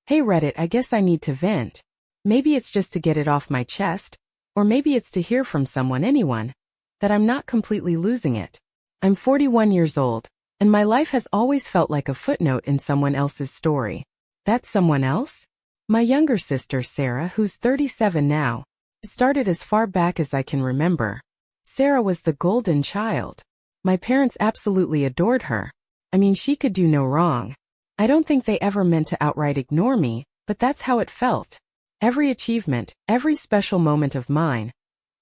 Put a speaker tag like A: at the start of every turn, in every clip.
A: Hey Reddit, I guess I need to vent. Maybe it's just to get it off my chest, or maybe it's to hear from anyone, that I'm not completely losing it. I'm 41 years old, and my life has always felt like a footnote in someone else's story. That's someone else? My younger sister Sarah, who's 37 now, started as far back as I can remember. Sarah was the golden child. My parents absolutely adored her. I mean, she could do no wrong. I don't think they ever meant to outright ignore me, but that's how it felt. Every achievement, every special moment of mine,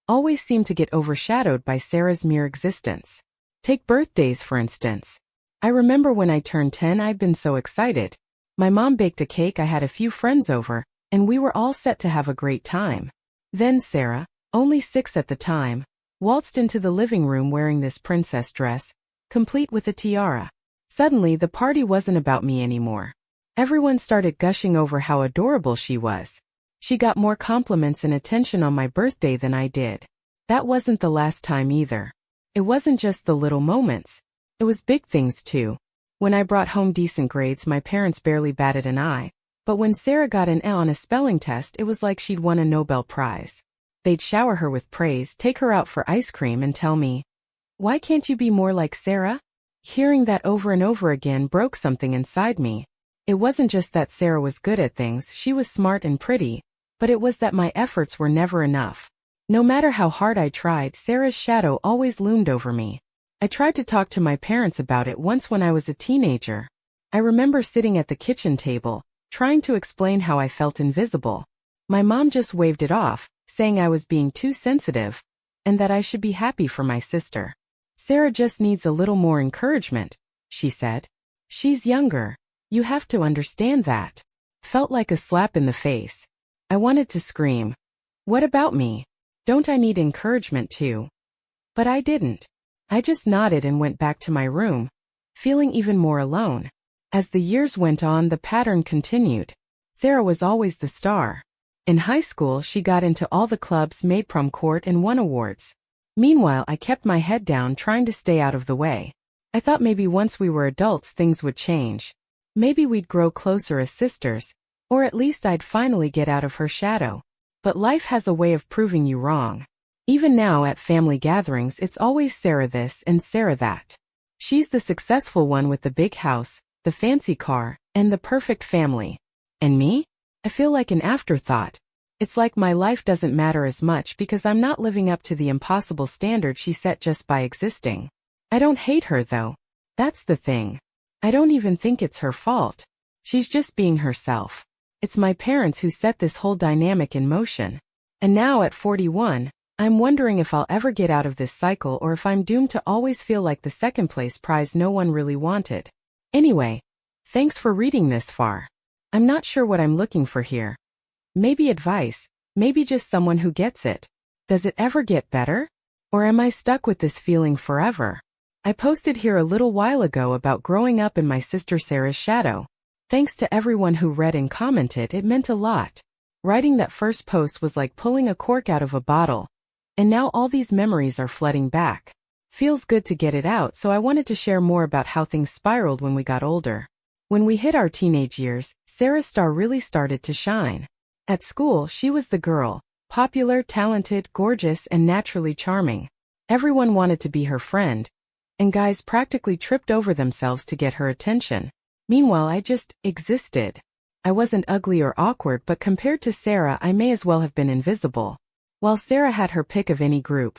A: always seemed to get overshadowed by Sarah's mere existence. Take birthdays, for instance. I remember when I turned 10, I'd been so excited. My mom baked a cake, I had a few friends over, and we were all set to have a great time. Then Sarah, only 6 at the time, waltzed into the living room wearing this princess dress, complete with a tiara. Suddenly, the party wasn't about me anymore. Everyone started gushing over how adorable she was. She got more compliments and attention on my birthday than I did. That wasn't the last time either. It wasn't just the little moments. It was big things too. When I brought home decent grades, my parents barely batted an eye. But when Sarah got an A on a spelling test, it was like she'd won a Nobel Prize. They'd shower her with praise, take her out for ice cream and tell me, "Why can't you be more like Sarah?" Hearing that over and over again broke something inside me. It wasn't just that Sarah was good at things, she was smart and pretty, but it was that my efforts were never enough. No matter how hard I tried, Sarah's shadow always loomed over me. I tried to talk to my parents about it once when I was a teenager. I remember sitting at the kitchen table, trying to explain how I felt invisible. My mom just waved it off, saying I was being too sensitive, and that I should be happy for my sister. "Sarah just needs a little more encouragement," she said. "She's younger. You have to understand that." Felt like a slap in the face. I wanted to scream. What about me? Don't I need encouragement too? But I didn't. I just nodded and went back to my room, feeling even more alone. As the years went on, the pattern continued. Sarah was always the star. In high school, she got into all the clubs, made prom court, and won awards. Meanwhile, I kept my head down, trying to stay out of the way. I thought maybe once we were adults, things would change. Maybe we'd grow closer as sisters, or at least I'd finally get out of her shadow. But life has a way of proving you wrong. Even now at family gatherings, it's always Sarah this and Sarah that. She's the successful one with the big house, the fancy car, and the perfect family. And me? I feel like an afterthought. It's like my life doesn't matter as much because I'm not living up to the impossible standard she set just by existing. I don't hate her though. That's the thing. I don't even think it's her fault. She's just being herself. It's my parents who set this whole dynamic in motion. And now at 41, I'm wondering if I'll ever get out of this cycle or if I'm doomed to always feel like the second place prize no one really wanted. Anyway, thanks for reading this far. I'm not sure what I'm looking for here. Maybe advice, maybe just someone who gets it. Does it ever get better? Or am I stuck with this feeling forever? I posted here a little while ago about growing up in my sister Sarah's shadow. Thanks to everyone who read and commented, it meant a lot. Writing that first post was like pulling a cork out of a bottle. And now all these memories are flooding back. Feels good to get it out, so I wanted to share more about how things spiraled when we got older. When we hit our teenage years, Sarah's star really started to shine. At school, she was the girl, popular, talented, gorgeous, and naturally charming. Everyone wanted to be her friend, and guys practically tripped over themselves to get her attention. Meanwhile, I just existed. I wasn't ugly or awkward, but compared to Sarah, I may as well have been invisible. While Sarah had her pick of any group,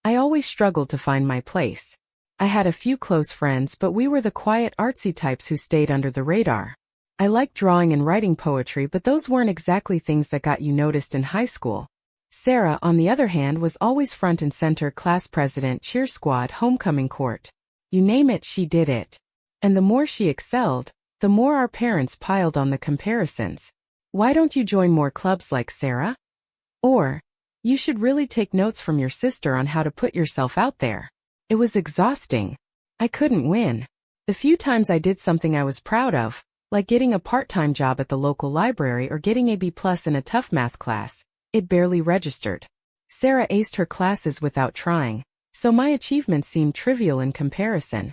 A: I always struggled to find my place. I had a few close friends, but we were the quiet, artsy types who stayed under the radar. I liked drawing and writing poetry, but those weren't exactly things that got you noticed in high school. Sarah, on the other hand, was always front and center, class president, cheer squad, homecoming court. You name it, she did it. And the more she excelled, the more our parents piled on the comparisons. Why don't you join more clubs like Sarah? Or, you should really take notes from your sister on how to put yourself out there. It was exhausting. I couldn't win. The few times I did something I was proud of, like getting a part-time job at the local library or getting a B+ in a tough math class, it barely registered. Sarah aced her classes without trying, so my achievements seemed trivial in comparison.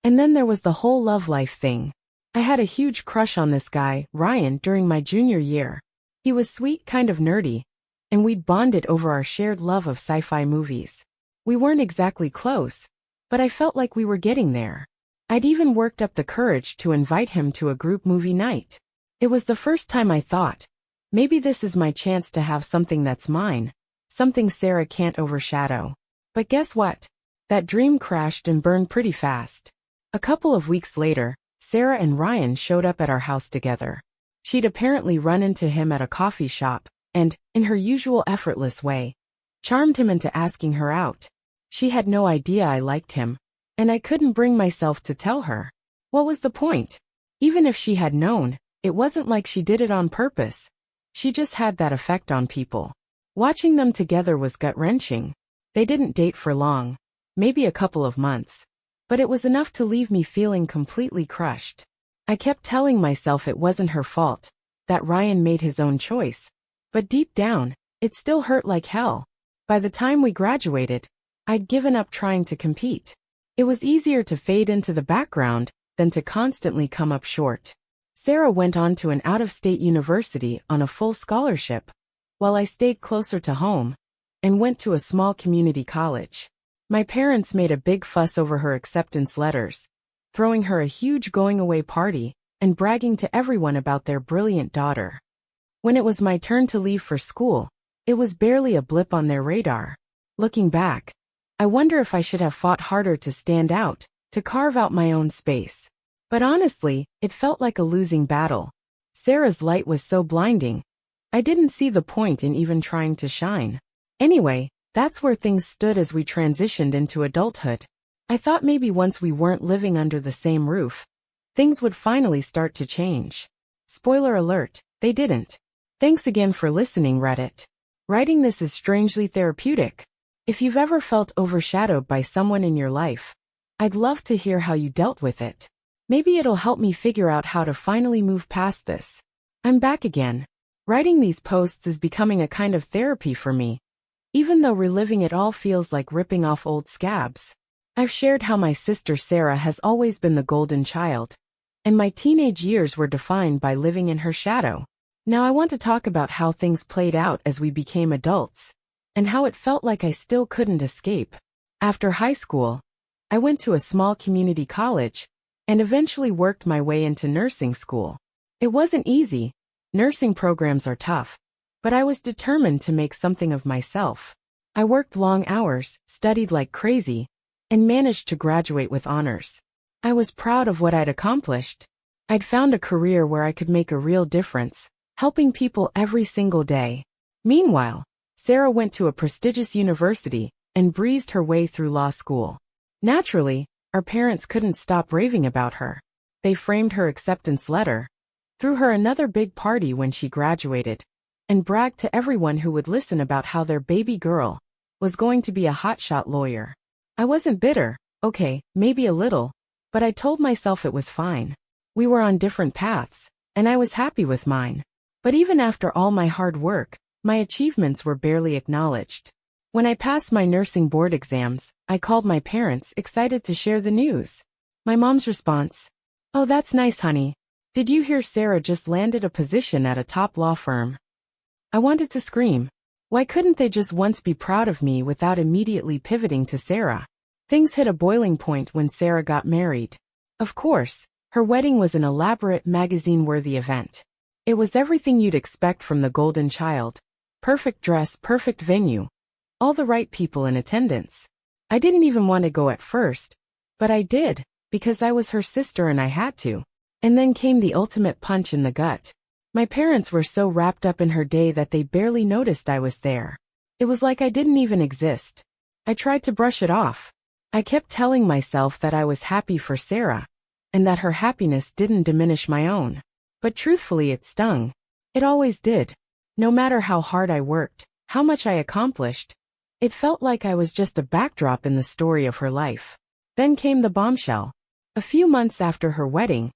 A: And then there was the whole love life thing. I had a huge crush on this guy, Ryan, during my junior year. He was sweet, kind of nerdy, and we'd bonded over our shared love of sci-fi movies. We weren't exactly close, but I felt like we were getting there. I'd even worked up the courage to invite him to a group movie night. It was the first time I thought, maybe this is my chance to have something that's mine, something Sarah can't overshadow. But guess what? That dream crashed and burned pretty fast. A couple of weeks later, Sarah and Ryan showed up at our house together. She'd apparently run into him at a coffee shop, and, in her usual effortless way, charmed him into asking her out. She had no idea I liked him, and I couldn't bring myself to tell her. What was the point? Even if she had known, it wasn't like she did it on purpose. She just had that effect on people. Watching them together was gut-wrenching. They didn't date for long, maybe a couple of months, but it was enough to leave me feeling completely crushed. I kept telling myself it wasn't her fault, that Ryan made his own choice, but deep down, it still hurt like hell. By the time we graduated, I'd given up trying to compete. It was easier to fade into the background than to constantly come up short. Sarah went on to an out-of-state university on a full scholarship, while I stayed closer to home and went to a small community college. My parents made a big fuss over her acceptance letters, throwing her a huge going-away party and bragging to everyone about their brilliant daughter. When it was my turn to leave for school, it was barely a blip on their radar. Looking back, I wonder if I should have fought harder to stand out, to carve out my own space. But honestly, it felt like a losing battle. Sarah's light was so blinding, I didn't see the point in even trying to shine. Anyway, that's where things stood as we transitioned into adulthood. I thought maybe once we weren't living under the same roof, things would finally start to change. Spoiler alert, they didn't. Thanks again for listening, Reddit. Writing this is strangely therapeutic. If you've ever felt overshadowed by someone in your life, I'd love to hear how you dealt with it. Maybe it'll help me figure out how to finally move past this. I'm back again. Writing these posts is becoming a kind of therapy for me, even though reliving it all feels like ripping off old scabs. I've shared how my sister Sarah has always been the golden child, and my teenage years were defined by living in her shadow. Now I want to talk about how things played out as we became adults, and how it felt like I still couldn't escape. After high school, I went to a small community college, and eventually worked my way into nursing school. It wasn't easy. Nursing programs are tough, but I was determined to make something of myself. I worked long hours, studied like crazy, and managed to graduate with honors. I was proud of what I'd accomplished. I'd found a career where I could make a real difference, helping people every single day. Meanwhile, Sarah went to a prestigious university and breezed her way through law school. Naturally, our parents couldn't stop raving about her. They framed her acceptance letter, threw her another big party when she graduated, and bragged to everyone who would listen about how their baby girl was going to be a hotshot lawyer. I wasn't bitter, okay, maybe a little, but I told myself it was fine. We were on different paths, and I was happy with mine. But even after all my hard work, my achievements were barely acknowledged. When I passed my nursing board exams, I called my parents, excited to share the news. My mom's response: "Oh, that's nice, honey. Did you hear Sarah just landed a position at a top law firm?" I wanted to scream. Why couldn't they just once be proud of me without immediately pivoting to Sarah? Things hit a boiling point when Sarah got married. Of course, her wedding was an elaborate magazine-worthy event. It was everything you'd expect from the golden child. Perfect dress, perfect venue. All the right people in attendance. I didn't even want to go at first, but I did, because I was her sister and I had to. And then came the ultimate punch in the gut. My parents were so wrapped up in her day that they barely noticed I was there. It was like I didn't even exist. I tried to brush it off. I kept telling myself that I was happy for Sarah, and that her happiness didn't diminish my own. But truthfully, it stung. It always did. No matter how hard I worked, how much I accomplished, it felt like I was just a backdrop in the story of her life. Then came the bombshell. A few months after her wedding,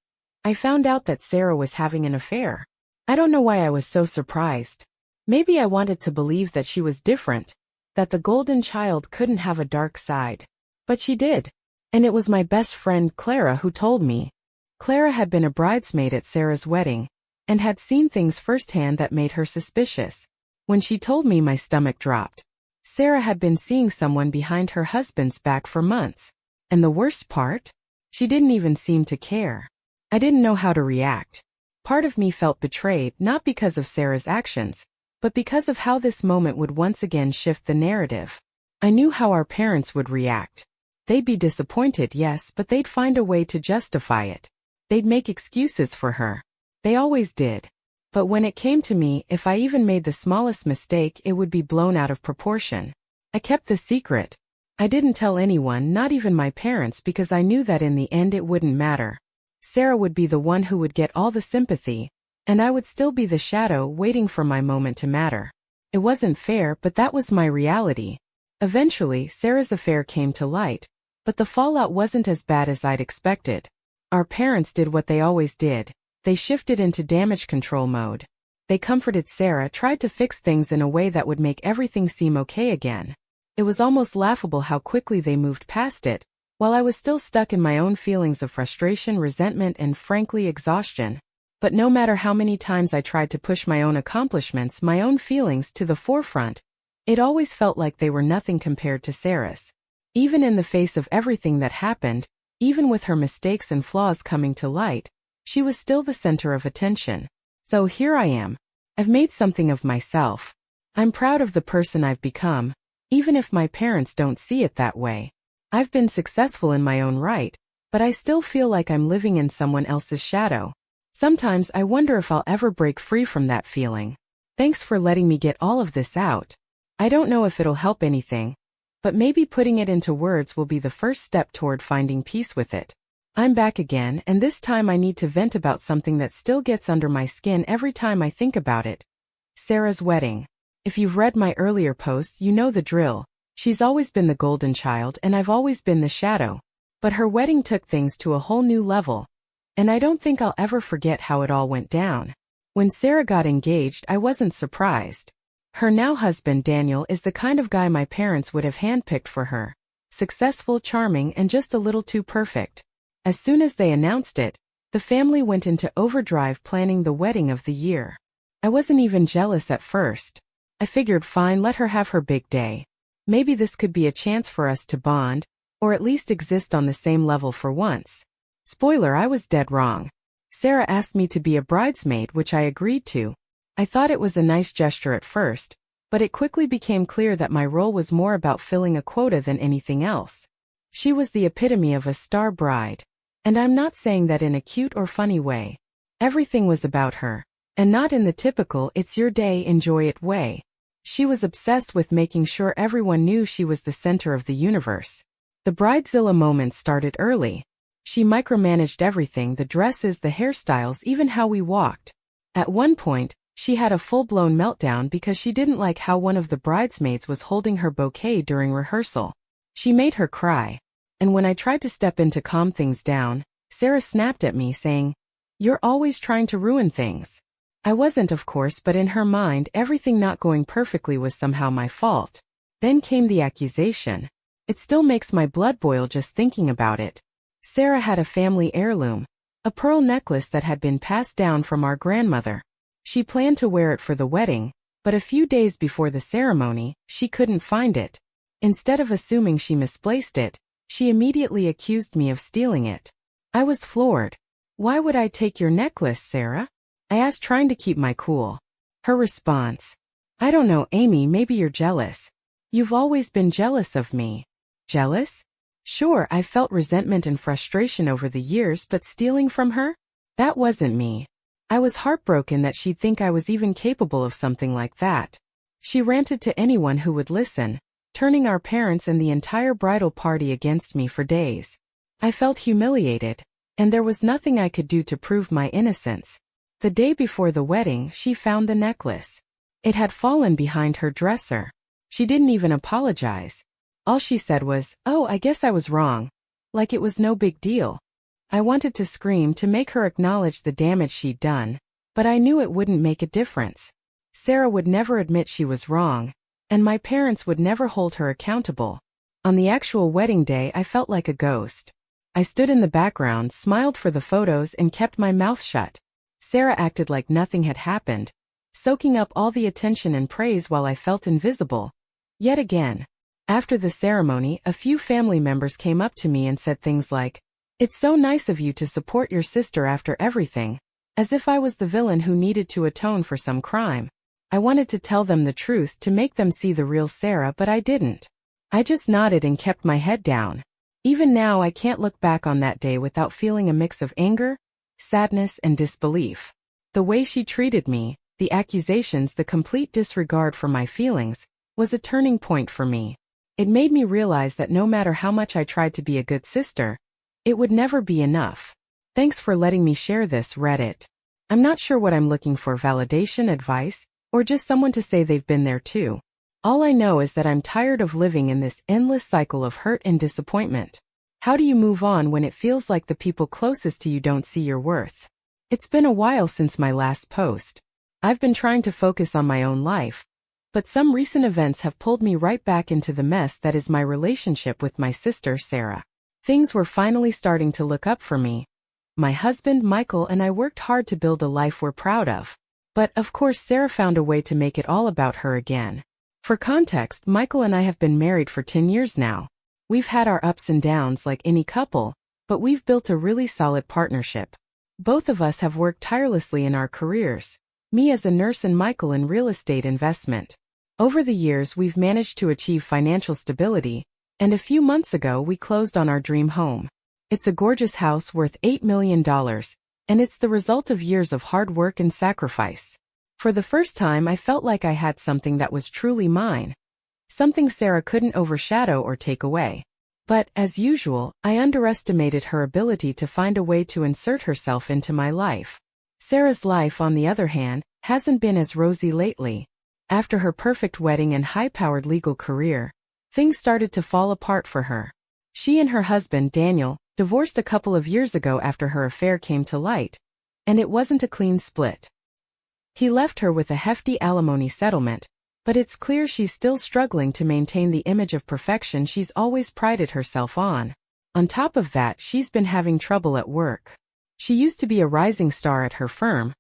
A: I found out that Sarah was having an affair. I don't know why I was so surprised. Maybe I wanted to believe that she was different, that the golden child couldn't have a dark side. But she did. And it was my best friend Clara who told me. Clara had been a bridesmaid at Sarah's wedding, and had seen things firsthand that made her suspicious. When she told me, my stomach dropped. Sarah had been seeing someone behind her husband's back for months. And the worst part? She didn't even seem to care. I didn't know how to react. Part of me felt betrayed, not because of Sarah's actions, but because of how this moment would once again shift the narrative. I knew how our parents would react. They'd be disappointed, yes, but they'd find a way to justify it. They'd make excuses for her. They always did. But when it came to me, if I even made the smallest mistake, it would be blown out of proportion. I kept the secret. I didn't tell anyone, not even my parents, because I knew that in the end it wouldn't matter. Sarah would be the one who would get all the sympathy, and I would still be the shadow waiting for my moment to matter. It wasn't fair, but that was my reality. Eventually, Sarah's affair came to light, but the fallout wasn't as bad as I'd expected. Our parents did what they always did. They shifted into damage control mode. They comforted Sarah, tried to fix things in a way that would make everything seem okay again. It was almost laughable how quickly they moved past it, while I was still stuck in my own feelings of frustration, resentment, and frankly, exhaustion. But no matter how many times I tried to push my own accomplishments, my own feelings, to the forefront, it always felt like they were nothing compared to Sarah's. Even in the face of everything that happened, even with her mistakes and flaws coming to light, she was still the center of attention. So here I am. I've made something of myself. I'm proud of the person I've become, even if my parents don't see it that way. I've been successful in my own right, but I still feel like I'm living in someone else's shadow. Sometimes I wonder if I'll ever break free from that feeling. Thanks for letting me get all of this out. I don't know if it'll help anything, but maybe putting it into words will be the first step toward finding peace with it. I'm back again, and this time I need to vent about something that still gets under my skin every time I think about it. Sarah's wedding. If you've read my earlier posts, you know the drill. She's always been the golden child, and I've always been the shadow. But her wedding took things to a whole new level, and I don't think I'll ever forget how it all went down. When Sarah got engaged, I wasn't surprised. Her now husband, Daniel, is the kind of guy my parents would have handpicked for her. Successful, charming, and just a little too perfect. As soon as they announced it, the family went into overdrive planning the wedding of the year. I wasn't even jealous at first. I figured, fine, let her have her big day. Maybe this could be a chance for us to bond, or at least exist on the same level for once. Spoiler, I was dead wrong. Sarah asked me to be a bridesmaid, which I agreed to. I thought it was a nice gesture at first, but it quickly became clear that my role was more about filling a quota than anything else. She was the epitome of a star bride. And I'm not saying that in a cute or funny way. Everything was about her, and not in the typical "it's your day, enjoy it" way. She was obsessed with making sure everyone knew she was the center of the universe. The bridezilla moments started early. She micromanaged everything: the dresses, the hairstyles, even how we walked. At one point, she had a full-blown meltdown because she didn't like how one of the bridesmaids was holding her bouquet during rehearsal. She made her cry. And when I tried to step in to calm things down, Sarah snapped at me saying, "You're always trying to ruin things." I wasn't, of course, but in her mind, everything not going perfectly was somehow my fault. Then came the accusation. It still makes my blood boil just thinking about it. Sarah had a family heirloom, a pearl necklace that had been passed down from our grandmother. She planned to wear it for the wedding, but a few days before the ceremony, she couldn't find it. Instead of assuming she misplaced it, she immediately accused me of stealing it. I was floored. "Why would I take your necklace, Sarah?" I asked, trying to keep my cool. Her response: "I don't know, Amy, maybe you're jealous. You've always been jealous of me." Jealous? Sure, I felt resentment and frustration over the years, but stealing from her? That wasn't me. I was heartbroken that she'd think I was even capable of something like that. She ranted to anyone who would listen, turning our parents and the entire bridal party against me for days. I felt humiliated, and there was nothing I could do to prove my innocence. The day before the wedding, she found the necklace. It had fallen behind her dresser. She didn't even apologize. All she said was, "Oh, I guess I was wrong." Like it was no big deal. I wanted to scream to make her acknowledge the damage she'd done, but I knew it wouldn't make a difference. Sarah would never admit she was wrong, and my parents would never hold her accountable. On the actual wedding day, I felt like a ghost. I stood in the background, smiled for the photos, and kept my mouth shut. Sarah acted like nothing had happened, soaking up all the attention and praise while I felt invisible. Yet again. After the ceremony, a few family members came up to me and said things like, "It's so nice of you to support your sister after everything," as if I was the villain who needed to atone for some crime. I wanted to tell them the truth to make them see the real Sarah, but I didn't. I just nodded and kept my head down. Even now I can't look back on that day without feeling a mix of anger, sadness, and disbelief. The way she treated me, the accusations, the complete disregard for my feelings, was a turning point for me. It made me realize that no matter how much I tried to be a good sister, it would never be enough. Thanks for letting me share this, Reddit. I'm not sure what I'm looking for: validation, advice, or just someone to say they've been there too. All I know is that I'm tired of living in this endless cycle of hurt and disappointment. How do you move on when it feels like the people closest to you don't see your worth? It's been a while since my last post. I've been trying to focus on my own life, but some recent events have pulled me right back into the mess that is my relationship with my sister, Sarah. Things were finally starting to look up for me. My husband, Michael, and I worked hard to build a life we're proud of. But, of course, Sarah found a way to make it all about her again. For context, Michael and I have been married for 10 years now. We've had our ups and downs like any couple, but we've built a really solid partnership. Both of us have worked tirelessly in our careers, me as a nurse and Michael in real estate investment. Over the years, we've managed to achieve financial stability, and a few months ago we closed on our dream home. It's a gorgeous house worth $8 million, and it's the result of years of hard work and sacrifice. For the first time, I felt like I had something that was truly mine. Something Sarah couldn't overshadow or take away. But, as usual, I underestimated her ability to find a way to insert herself into my life. Sarah's life, on the other hand, hasn't been as rosy lately. After her perfect wedding and high-powered legal career, things started to fall apart for her. She and her husband, Daniel, divorced a couple of years ago after her affair came to light, and it wasn't a clean split. He left her with a hefty alimony settlement, but it's clear she's still struggling to maintain the image of perfection she's always prided herself on. On top of that, she's been having trouble at work. She used to be a rising star at her firm,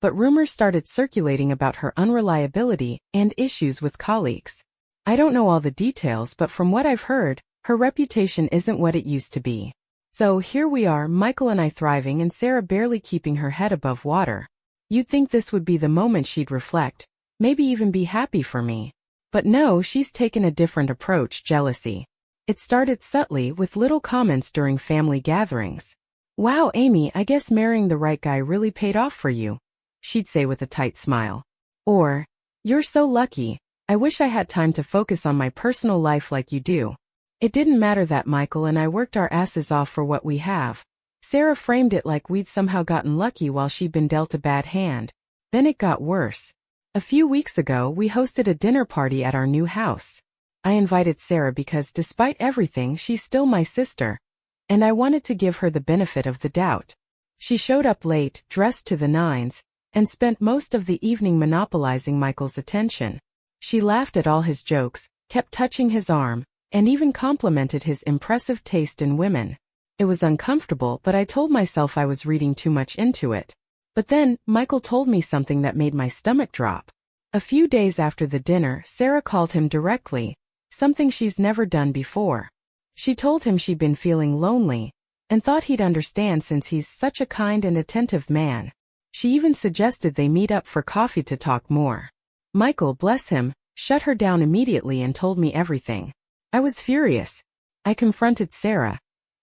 A: but rumors started circulating about her unreliability and issues with colleagues. I don't know all the details, but from what I've heard, her reputation isn't what it used to be. So here we are, Michael and I thriving, and Sarah barely keeping her head above water. You'd think this would be the moment she'd reflect, maybe even be happy for me. But no, she's taken a different approach: jealousy. It started subtly, with little comments during family gatherings. "Wow, Amy, I guess marrying the right guy really paid off for you," she'd say with a tight smile. Or, "You're so lucky, I wish I had time to focus on my personal life like you do." It didn't matter that Michael and I worked our asses off for what we have. Sarah framed it like we'd somehow gotten lucky while she'd been dealt a bad hand. Then it got worse. A few weeks ago, we hosted a dinner party at our new house. I invited Sarah because, despite everything, she's still my sister, and I wanted to give her the benefit of the doubt. She showed up late, dressed to the nines, and spent most of the evening monopolizing Michael's attention. She laughed at all his jokes, kept touching his arm, and even complimented his impressive taste in women. It was uncomfortable, but I told myself I was reading too much into it. But then, Michael told me something that made my stomach drop. A few days after the dinner, Sarah called him directly, something she's never done before. She told him she'd been feeling lonely, and thought he'd understand since he's such a kind and attentive man. She even suggested they meet up for coffee to talk more. Michael, bless him, shut her down immediately and told me everything. I was furious. I confronted Sarah,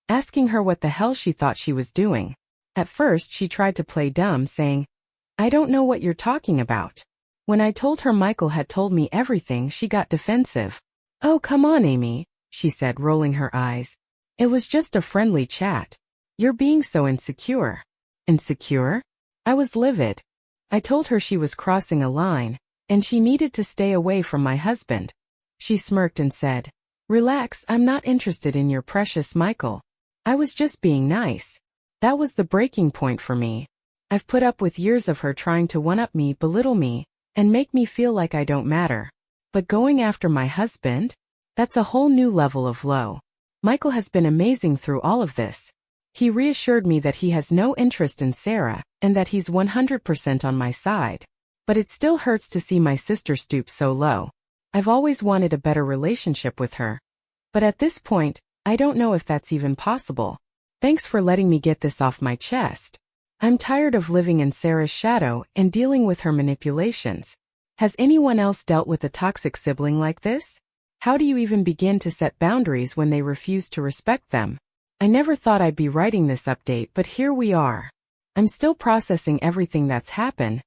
A: asking her what the hell she thought she was doing. At first, she tried to play dumb, saying, "I don't know what you're talking about." When I told her Michael had told me everything, she got defensive. "Oh, come on, Amy," she said, rolling her eyes. "It was just a friendly chat. You're being so insecure." Insecure? I was livid. I told her she was crossing a line, and she needed to stay away from my husband. She smirked and said, "Relax, I'm not interested in your precious Michael. I was just being nice." That was the breaking point for me. I've put up with years of her trying to one-up me, belittle me, and make me feel like I don't matter. But going after my husband? That's a whole new level of low. Michael has been amazing through all of this. He reassured me that he has no interest in Sarah and that he's 100% on my side. But it still hurts to see my sister stoop so low. I've always wanted a better relationship with her. But at this point, I don't know if that's even possible. Thanks for letting me get this off my chest. I'm tired of living in Sarah's shadow and dealing with her manipulations. Has anyone else dealt with a toxic sibling like this? How do you even begin to set boundaries when they refuse to respect them? I never thought I'd be writing this update, but here we are. I'm still processing everything that's happened,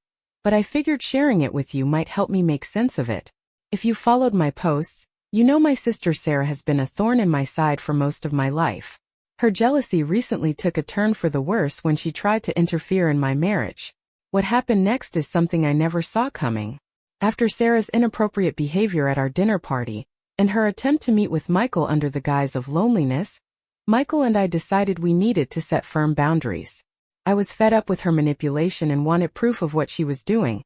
A: but I figured sharing it with you might help me make sense of it. If you followed my posts, you know my sister Sarah has been a thorn in my side for most of my life. Her jealousy recently took a turn for the worse when she tried to interfere in my marriage. What happened next is something I never saw coming. After Sarah's inappropriate behavior at our dinner party, and her attempt to meet with Michael under the guise of loneliness, Michael and I decided we needed to set firm boundaries. I was fed up with her manipulation and wanted proof of what she was doing,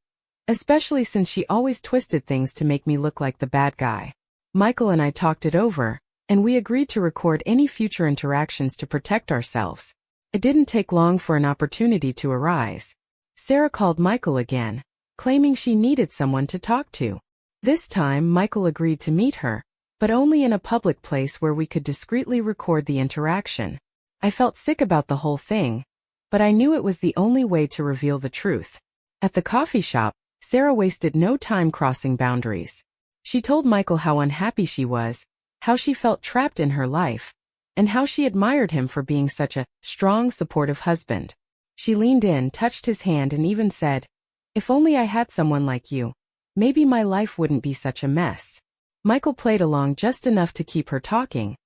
A: especially since she always twisted things to make me look like the bad guy. Michael and I talked it over, and we agreed to record any future interactions to protect ourselves. It didn't take long for an opportunity to arise. Sarah called Michael again, claiming she needed someone to talk to. This time Michael agreed to meet her, but only in a public place where we could discreetly record the interaction. I felt sick about the whole thing, but I knew it was the only way to reveal the truth. At the coffee shop, Sarah wasted no time crossing boundaries. She told Michael how unhappy she was, how she felt trapped in her life, and how she admired him for being such a strong, supportive husband. She leaned in, touched his hand, and even said, "If only I had someone like you, maybe my life wouldn't be such a mess." Michael played along just enough to keep her talking,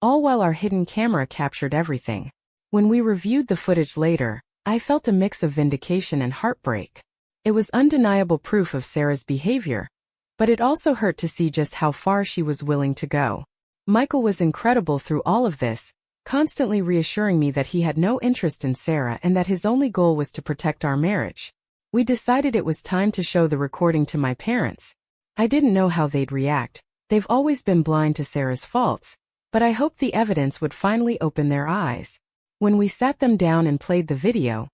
A: all while our hidden camera captured everything. When we reviewed the footage later, I felt a mix of vindication and heartbreak. It was undeniable proof of Sarah's behavior, but it also hurt to see just how far she was willing to go. Michael was incredible through all of this, constantly reassuring me that he had no interest in Sarah and that his only goal was to protect our marriage. We decided it was time to show the recording to my parents. I didn't know how they'd react. They've always been blind to Sarah's faults, but I hoped the evidence would finally open their eyes. When we sat them down and played the video,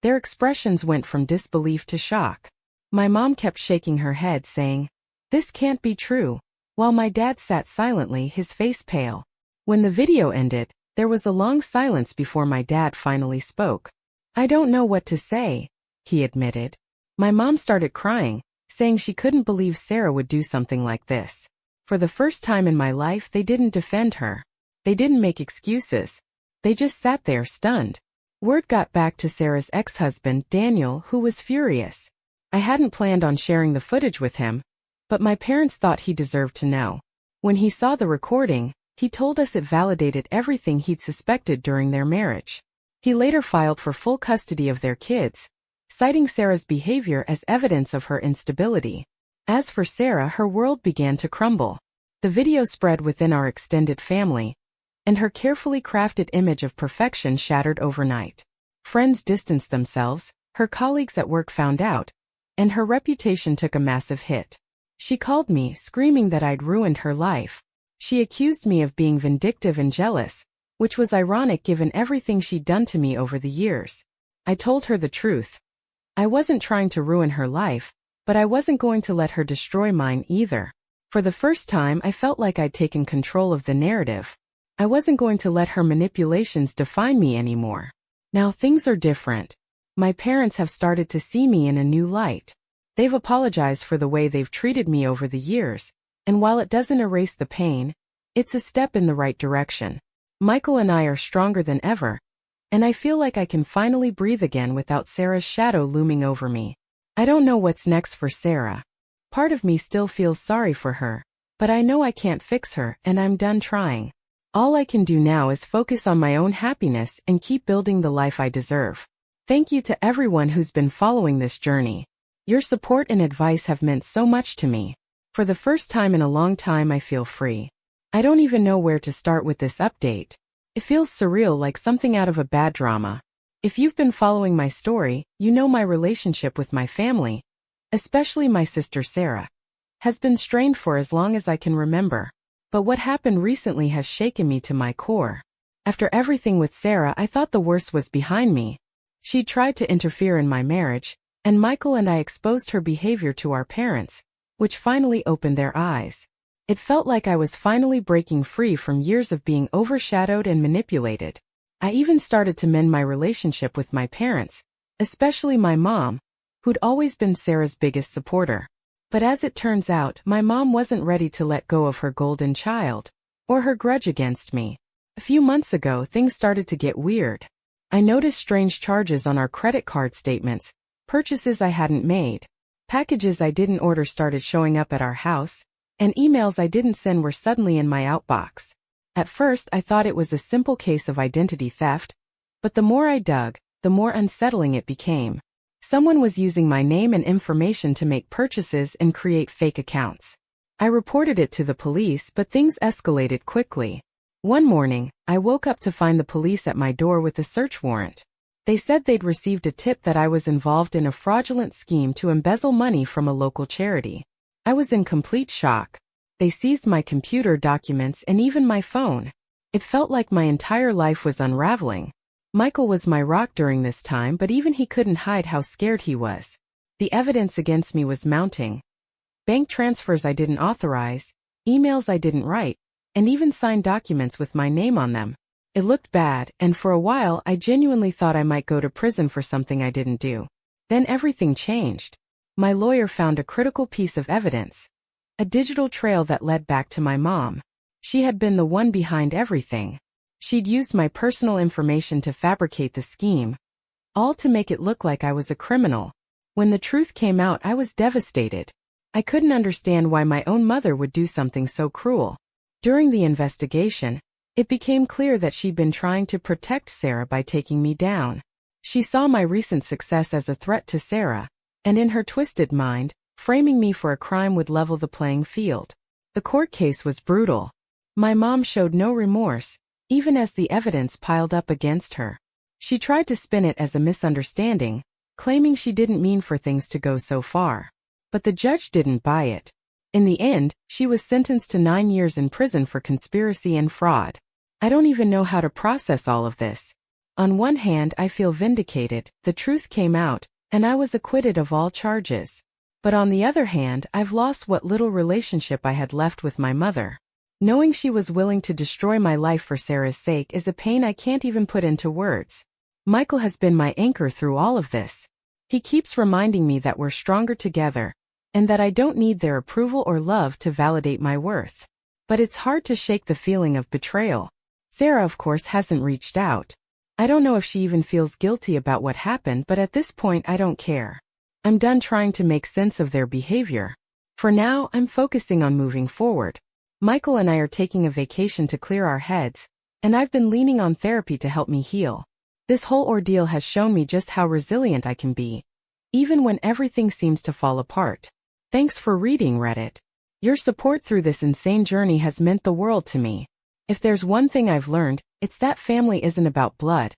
A: their expressions went from disbelief to shock. My mom kept shaking her head, saying, "This can't be true," while my dad sat silently, his face pale. When the video ended, there was a long silence before my dad finally spoke. "I don't know what to say," he admitted. My mom started crying, saying she couldn't believe Sarah would do something like this. For the first time in my life, they didn't defend her. They didn't make excuses. They just sat there stunned. Word got back to Sarah's ex-husband, Daniel, who was furious. I hadn't planned on sharing the footage with him, but my parents thought he deserved to know. When he saw the recording, he told us it validated everything he'd suspected during their marriage. He later filed for full custody of their kids, citing Sarah's behavior as evidence of her instability. As for Sarah, her world began to crumble. The video spread within our extended family, and her carefully crafted image of perfection shattered overnight. Friends distanced themselves, her colleagues at work found out, and her reputation took a massive hit. She called me, screaming that I'd ruined her life. She accused me of being vindictive and jealous, which was ironic given everything she'd done to me over the years. I told her the truth. I wasn't trying to ruin her life, but I wasn't going to let her destroy mine either. For the first time, I felt like I'd taken control of the narrative. I wasn't going to let her manipulations define me anymore. Now things are different. My parents have started to see me in a new light. They've apologized for the way they've treated me over the years, and while it doesn't erase the pain, it's a step in the right direction. Michael and I are stronger than ever, and I feel like I can finally breathe again without Sarah's shadow looming over me. I don't know what's next for Sarah. Part of me still feels sorry for her, but I know I can't fix her, and I'm done trying. All I can do now is focus on my own happiness and keep building the life I deserve. Thank you to everyone who's been following this journey. Your support and advice have meant so much to me. For the first time in a long time, I feel free. I don't even know where to start with this update. It feels surreal, like something out of a bad drama. If you've been following my story, you know my relationship with my family, especially my sister Sarah, has been strained for as long as I can remember. But what happened recently has shaken me to my core. After everything with Sarah, I thought the worst was behind me. She'd tried to interfere in my marriage, and Michael and I exposed her behavior to our parents, which finally opened their eyes. It felt like I was finally breaking free from years of being overshadowed and manipulated. I even started to mend my relationship with my parents, especially my mom, who'd always been Sarah's biggest supporter. But as it turns out, my mom wasn't ready to let go of her golden child, or her grudge against me. A few months ago, things started to get weird. I noticed strange charges on our credit card statements, purchases I hadn't made, packages I didn't order started showing up at our house, and emails I didn't send were suddenly in my outbox. At first, I thought it was a simple case of identity theft, but the more I dug, the more unsettling it became. Someone was using my name and information to make purchases and create fake accounts. I reported it to the police, but things escalated quickly. One morning, I woke up to find the police at my door with a search warrant. They said they'd received a tip that I was involved in a fraudulent scheme to embezzle money from a local charity. I was in complete shock. They seized my computer, documents, and even my phone. It felt like my entire life was unraveling. Michael was my rock during this time, but even he couldn't hide how scared he was. The evidence against me was mounting. Bank transfers I didn't authorize, emails I didn't write, and even signed documents with my name on them. It looked bad, and for a while I genuinely thought I might go to prison for something I didn't do. Then everything changed. My lawyer found a critical piece of evidence. A digital trail that led back to my mom. She had been the one behind everything. She'd used my personal information to fabricate the scheme, all to make it look like I was a criminal. When the truth came out, I was devastated. I couldn't understand why my own mother would do something so cruel. During the investigation, it became clear that she'd been trying to protect Sarah by taking me down. She saw my recent success as a threat to Sarah, and in her twisted mind, framing me for a crime would level the playing field. The court case was brutal. My mom showed no remorse, even as the evidence piled up against her. She tried to spin it as a misunderstanding, claiming she didn't mean for things to go so far. But the judge didn't buy it. In the end, she was sentenced to 9 years in prison for conspiracy and fraud. I don't even know how to process all of this. On one hand, I feel vindicated, the truth came out, and I was acquitted of all charges. But on the other hand, I've lost what little relationship I had left with my mother. Knowing she was willing to destroy my life for Sarah's sake is a pain I can't even put into words. Michael has been my anchor through all of this. He keeps reminding me that we're stronger together, and that I don't need their approval or love to validate my worth. But it's hard to shake the feeling of betrayal. Sarah, of course, hasn't reached out. I don't know if she even feels guilty about what happened, but at this point I don't care. I'm done trying to make sense of their behavior. For now, I'm focusing on moving forward. Michael and I are taking a vacation to clear our heads, and I've been leaning on therapy to help me heal. This whole ordeal has shown me just how resilient I can be, even when everything seems to fall apart. Thanks for reading, Reddit. Your support through this insane journey has meant the world to me. If there's one thing I've learned, it's that family isn't about blood.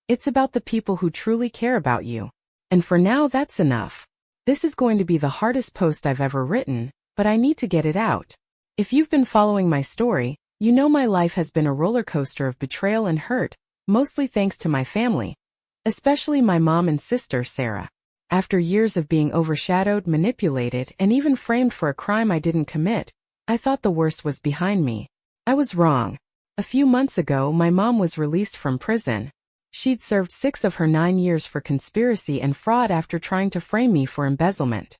A: It's about the people who truly care about you. And for now, that's enough. This is going to be the hardest post I've ever written, but I need to get it out. If you've been following my story, you know my life has been a roller coaster of betrayal and hurt, mostly thanks to my family, especially my mom and sister, Sarah. After years of being overshadowed, manipulated, and even framed for a crime I didn't commit, I thought the worst was behind me. I was wrong. A few months ago, my mom was released from prison. She'd served 6 of her 9 years for conspiracy and fraud after trying to frame me for embezzlement.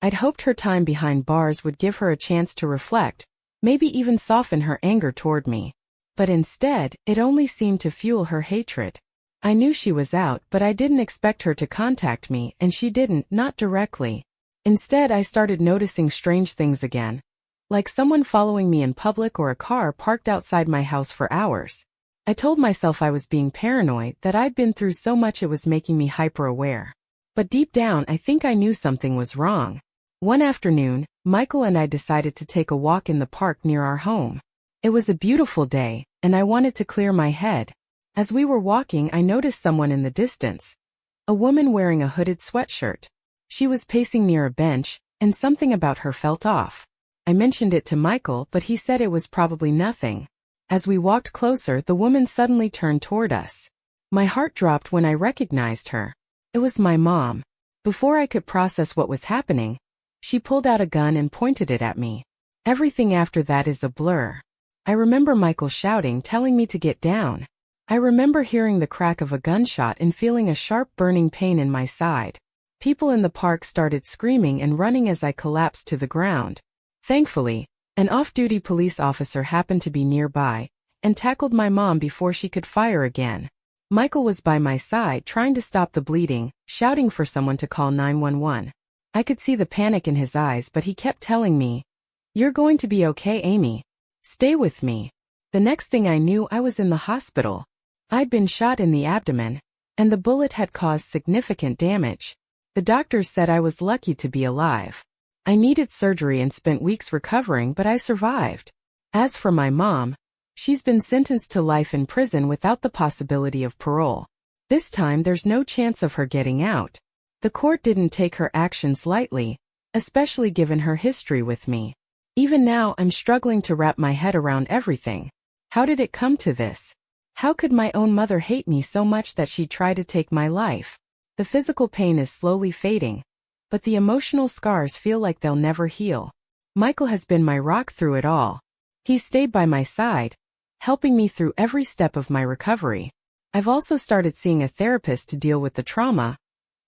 A: I'd hoped her time behind bars would give her a chance to reflect, maybe even soften her anger toward me. But instead, it only seemed to fuel her hatred. I knew she was out, but I didn't expect her to contact me, and she didn't, not directly. Instead, I started noticing strange things again. Like someone following me in public or a car parked outside my house for hours. I told myself I was being paranoid, that I'd been through so much it was making me hyper-aware. But deep down, I think I knew something was wrong. One afternoon, Michael and I decided to take a walk in the park near our home. It was a beautiful day, and I wanted to clear my head. As we were walking, I noticed someone in the distance. A woman wearing a hooded sweatshirt. She was pacing near a bench, and something about her felt off. I mentioned it to Michael, but he said it was probably nothing. As we walked closer, the woman suddenly turned toward us. My heart dropped when I recognized her. It was my mom. Before I could process what was happening, she pulled out a gun and pointed it at me. Everything after that is a blur. I remember Michael shouting, telling me to get down. I remember hearing the crack of a gunshot and feeling a sharp burning pain in my side. People in the park started screaming and running as I collapsed to the ground. Thankfully, an off-duty police officer happened to be nearby and tackled my mom before she could fire again. Michael was by my side trying to stop the bleeding, shouting for someone to call 911. I could see the panic in his eyes, but he kept telling me, "You're going to be okay, Amy. Stay with me." The next thing I knew, I was in the hospital. I'd been shot in the abdomen, and the bullet had caused significant damage. The doctors said I was lucky to be alive. I needed surgery and spent weeks recovering, but I survived. As for my mom, she's been sentenced to life in prison without the possibility of parole. This time there's no chance of her getting out. The court didn't take her actions lightly, especially given her history with me. Even now, I'm struggling to wrap my head around everything. How did it come to this? How could my own mother hate me so much that she'd try to take my life? The physical pain is slowly fading, but the emotional scars feel like they'll never heal. Michael has been my rock through it all. He's stayed by my side, helping me through every step of my recovery. I've also started seeing a therapist to deal with the trauma,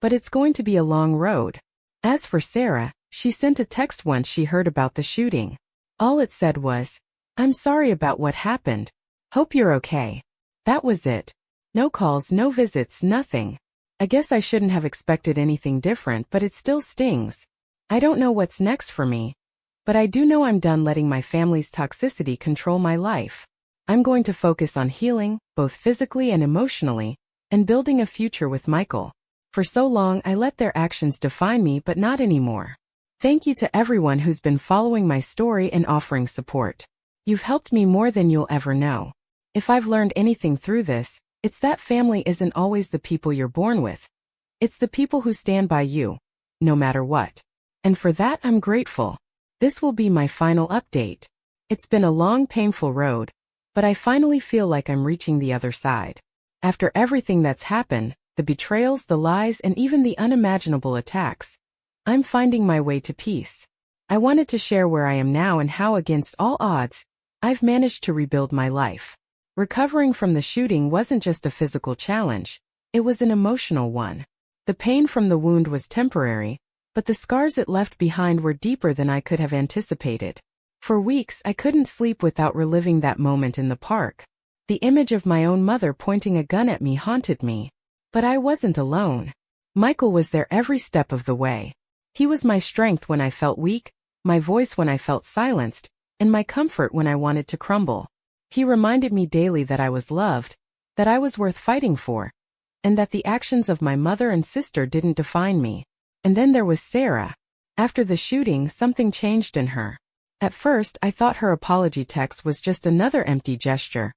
A: but it's going to be a long road. As for Sarah, she sent a text once she heard about the shooting. All it said was, "I'm sorry about what happened. Hope you're okay." That was it. No calls, no visits, nothing. I guess I shouldn't have expected anything different, but it still stings. I don't know what's next for me, but I do know I'm done letting my family's toxicity control my life. I'm going to focus on healing, both physically and emotionally, and building a future with Michael. For so long, I let their actions define me, but not anymore. Thank you to everyone who's been following my story and offering support. You've helped me more than you'll ever know. If I've learned anything through this, it's that family isn't always the people you're born with. It's the people who stand by you, no matter what. And for that, I'm grateful. This will be my final update. It's been a long, painful road, but I finally feel like I'm reaching the other side. After everything that's happened, the betrayals, the lies, and even the unimaginable attacks, I'm finding my way to peace. I wanted to share where I am now and how, against all odds, I've managed to rebuild my life. Recovering from the shooting wasn't just a physical challenge, it was an emotional one. The pain from the wound was temporary, but the scars it left behind were deeper than I could have anticipated. For weeks, I couldn't sleep without reliving that moment in the park. The image of my own mother pointing a gun at me haunted me. But I wasn't alone. Michael was there every step of the way. He was my strength when I felt weak, my voice when I felt silenced, and my comfort when I wanted to crumble. He reminded me daily that I was loved, that I was worth fighting for, and that the actions of my mother and sister didn't define me. And then there was Sarah. After the shooting, something changed in her. At first, I thought her apology text was just another empty gesture.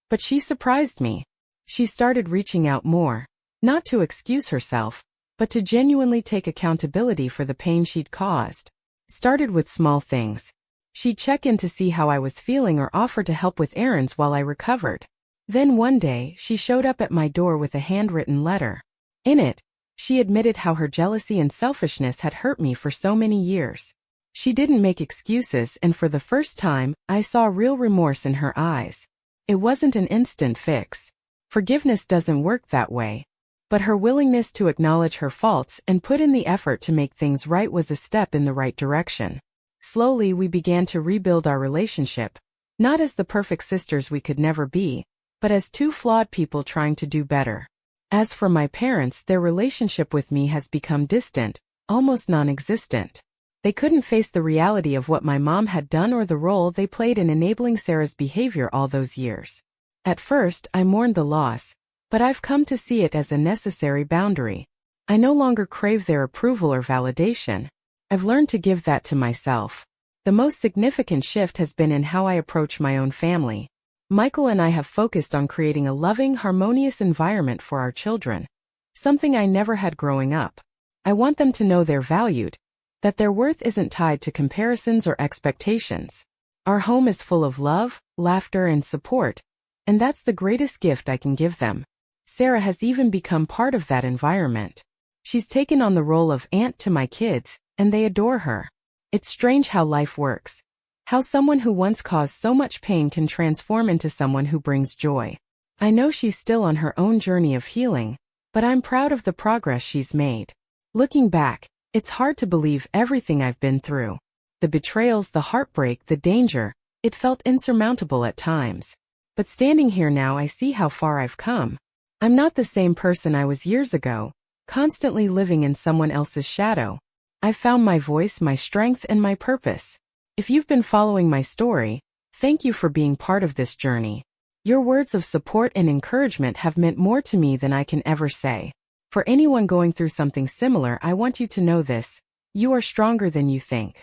A: But she surprised me. She started reaching out more, not to excuse herself, but to genuinely take accountability for the pain she'd caused. Started with small things. She'd check in to see how I was feeling or offer to help with errands while I recovered. Then one day, she showed up at my door with a handwritten letter. In it, she admitted how her jealousy and selfishness had hurt me for so many years. She didn't make excuses, and for the first time, I saw real remorse in her eyes. It wasn't an instant fix. Forgiveness doesn't work that way. But her willingness to acknowledge her faults and put in the effort to make things right was a step in the right direction. Slowly, we began to rebuild our relationship, not as the perfect sisters we could never be, but as two flawed people trying to do better. As for my parents, their relationship with me has become distant, almost non-existent. They couldn't face the reality of what my mom had done or the role they played in enabling Sarah's behavior all those years. At first, I mourned the loss, but I've come to see it as a necessary boundary. I no longer crave their approval or validation. I've learned to give that to myself. The most significant shift has been in how I approach my own family. Michael and I have focused on creating a loving, harmonious environment for our children, something I never had growing up. I want them to know they're valued, that their worth isn't tied to comparisons or expectations. Our home is full of love, laughter, and support, and that's the greatest gift I can give them. Sarah has even become part of that environment. She's taken on the role of aunt to my kids, and they adore her. It's strange how life works. How someone who once caused so much pain can transform into someone who brings joy. I know she's still on her own journey of healing, but I'm proud of the progress she's made. Looking back, it's hard to believe everything I've been through. The betrayals, the heartbreak, the danger, it felt insurmountable at times. But standing here now, I see how far I've come. I'm not the same person I was years ago, constantly living in someone else's shadow. I've found my voice, my strength, and my purpose. If you've been following my story, thank you for being part of this journey. Your words of support and encouragement have meant more to me than I can ever say. For anyone going through something similar, I want you to know this: you are stronger than you think.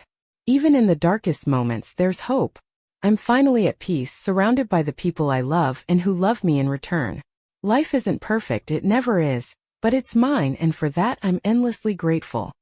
A: Even in the darkest moments, there's hope. I'm finally at peace, surrounded by the people I love and who love me in return. Life isn't perfect, it never is, but it's mine, and for that I'm endlessly grateful.